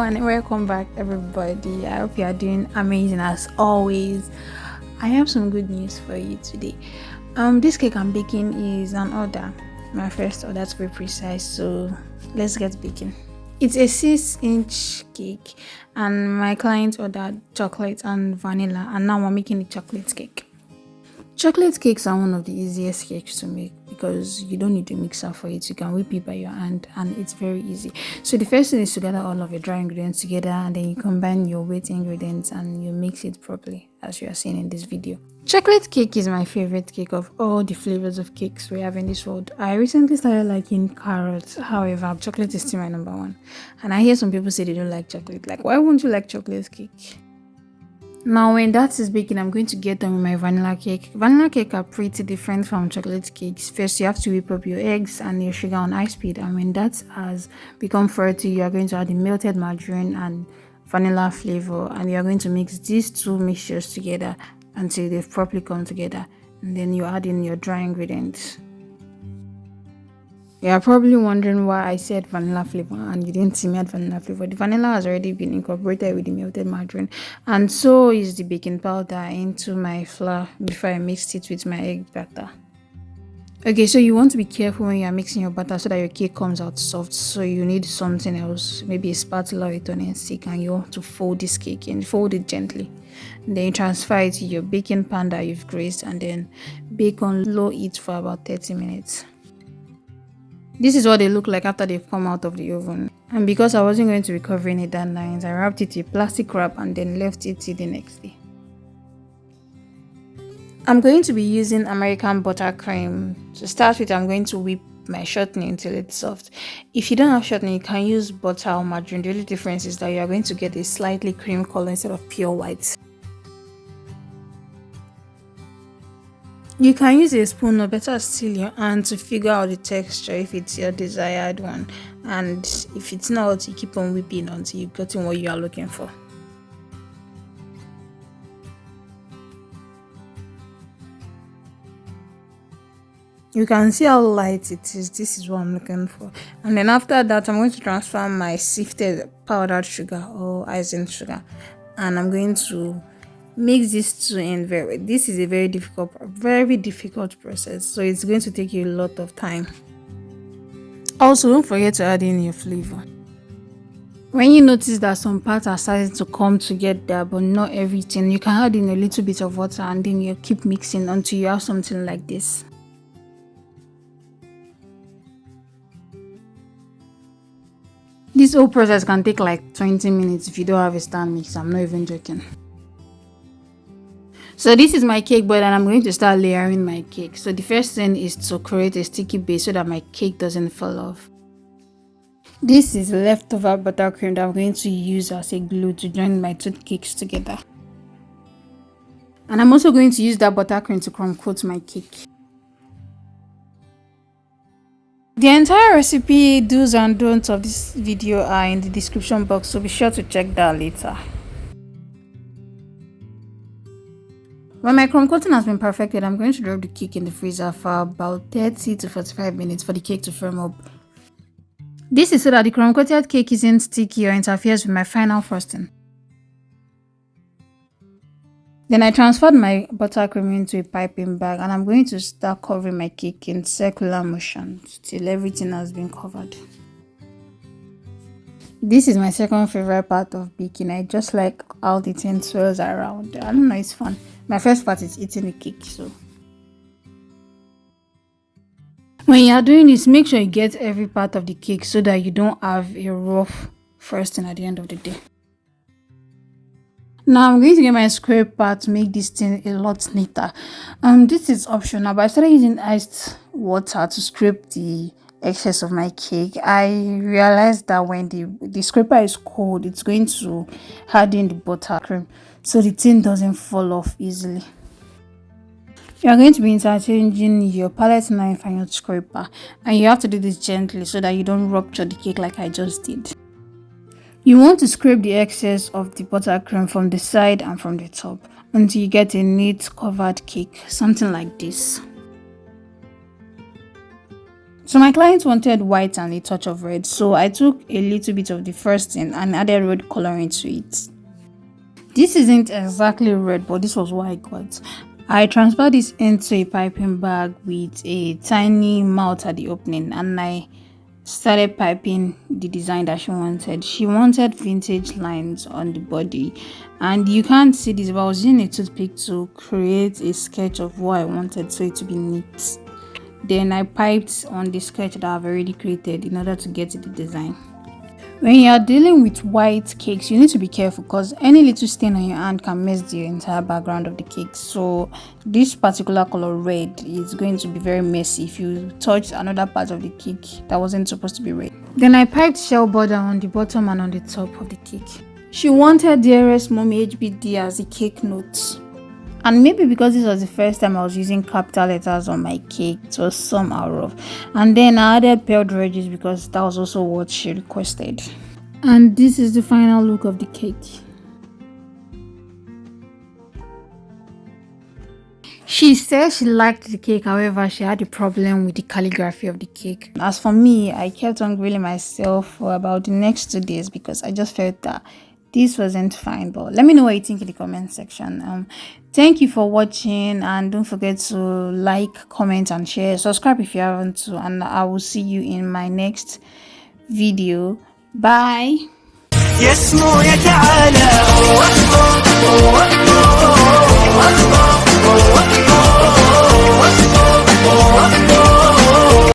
and welcome back, everybody. I hope you are doing amazing as always. I have some good news for you today. This cake I'm baking is an order, my first order to be precise. So let's get baking. It's a 6-inch cake, and my client ordered chocolate and vanilla, and now I'm making the chocolate cake. Chocolate cakes are one of the easiest cakes to make because you don't need a mixer for it. You can whip it by your hand and it's very easy. So the first thing is to gather all of your dry ingredients together, and then you combine your wet ingredients and you mix it properly as you are seeing in this video. Chocolate cake is my favorite cake of all the flavors of cakes we have in this world. I recently started liking carrots. However, chocolate is still my number one. And I hear some people say they don't like chocolate. Like, why won't you like chocolate cake? Now when that is baking, I'm going to get on with my vanilla cake. Vanilla cake are pretty different from chocolate cakes. First, you have to whip up your eggs and your sugar on high speed, and when that has become 30, you are going to add the melted margarine and vanilla flavor, and you are going to mix these two mixtures together until they've properly come together, and then you add in your dry ingredients. You are probably wondering why I said vanilla flavor and you didn't see me add vanilla flavor. The vanilla has already been incorporated with the melted margarine, and so is the baking powder into my flour before I mixed it with my egg batter. Okay, so you want to be careful when you are mixing your batter so that your cake comes out soft. So you need something else, maybe a spatula or a turning stick, and you want to fold this cake and fold it gently. And then you transfer it to your baking pan that you've greased, and then bake on low heat for about 30 minutes. This is what they look like after they've come out of the oven. And because I wasn't going to be covering it that night, I wrapped it in plastic wrap and then left it till the next day. I'm going to be using American buttercream. To start with, I'm going to whip my shortening until it's soft. If you don't have shortening, you can use butter or margarine. The only difference is that you are going to get a slightly cream color instead of pure white. You can use a spoon or better still your hand to figure out the texture if it's your desired one, and if it's not, you keep on whipping until you've gotten what you are looking for. You can see how light it is. This is what I'm looking for. And then after that, I'm going to transfer my sifted powdered sugar or icing sugar, and I'm going to mix these two in this is a very difficult process, so it's going to take you a lot of time. Also, don't forget to add in your flavor. When you notice that some parts are starting to come together but not everything, you can add in a little bit of water and then you keep mixing until you have something like this. This whole process can take like 20 minutes if you don't have a stand mixer. I'm not even joking. So this is my cake board, and I'm going to start layering my cake. So the first thing is to create a sticky base so that my cake doesn't fall off. This is leftover buttercream that I'm going to use as a glue to join my two cakes together. And I'm also going to use that buttercream to crumb coat my cake. The entire recipe, do's and don'ts of this video are in the description box, so be sure to check that later. When my crumb coating has been perfected, I'm going to drop the cake in the freezer for about 30 to 45 minutes for the cake to firm up. This is so that the crumb coated cake isn't sticky or interferes with my final frosting. Then I transferred my buttercream into a piping bag, and I'm going to start covering my cake in circular motions till everything has been covered. This is my second favorite part of baking. I just like how the thing swirls around. I don't know, it's fun. My first part is eating the cake. So when you are doing this, make sure you get every part of the cake so that you don't have a rough frosting at the end of the day. Now I'm going to get my scraper to make this thing a lot neater. This is optional, but I started using iced water to scrape the excess of my cake. I realized that when the scraper is cold, it's going to harden the buttercream so the thing doesn't fall off easily. You are going to be interchanging your palette knife and your scraper, and you have to do this gently so that you don't rupture the cake like I just did. You want to scrape the excess of the buttercream from the side and from the top until you get a neat covered cake, something like this. So my client wanted white and a touch of red, so I took a little bit of the first thing and added red coloring to it. This isn't exactly red, but this was what I got. I transferred this into a piping bag with a tiny mouth at the opening, and I started piping the design that she wanted. She wanted vintage lines on the body, and you can't see this, but I was using a toothpick to create a sketch of what I wanted so it to be neat. Then I piped on the sketch that I've already created in order to get to the design. When you are dealing with white cakes, you need to be careful because any little stain on your hand can mess the entire background of the cake. So this particular color red is going to be very messy if you touch another part of the cake that wasn't supposed to be red. Then I piped shell border on the bottom and on the top of the cake. She wanted Dearest Mommy HBD as the cake note. And maybe because this was the first time I was using capital letters on my cake, it was somehow rough. And then I added pearled edges because that was also what she requested. And this is the final look of the cake. She said she liked the cake, however, she had a problem with the calligraphy of the cake. As for me, I kept on grilling myself for about the next 2 days because I just felt that this wasn't fine. But let me know what you think in the comment section. Thank you for watching, and don't forget to like, comment and share. Subscribe if you haven't to, and I will see you in my next video. Bye.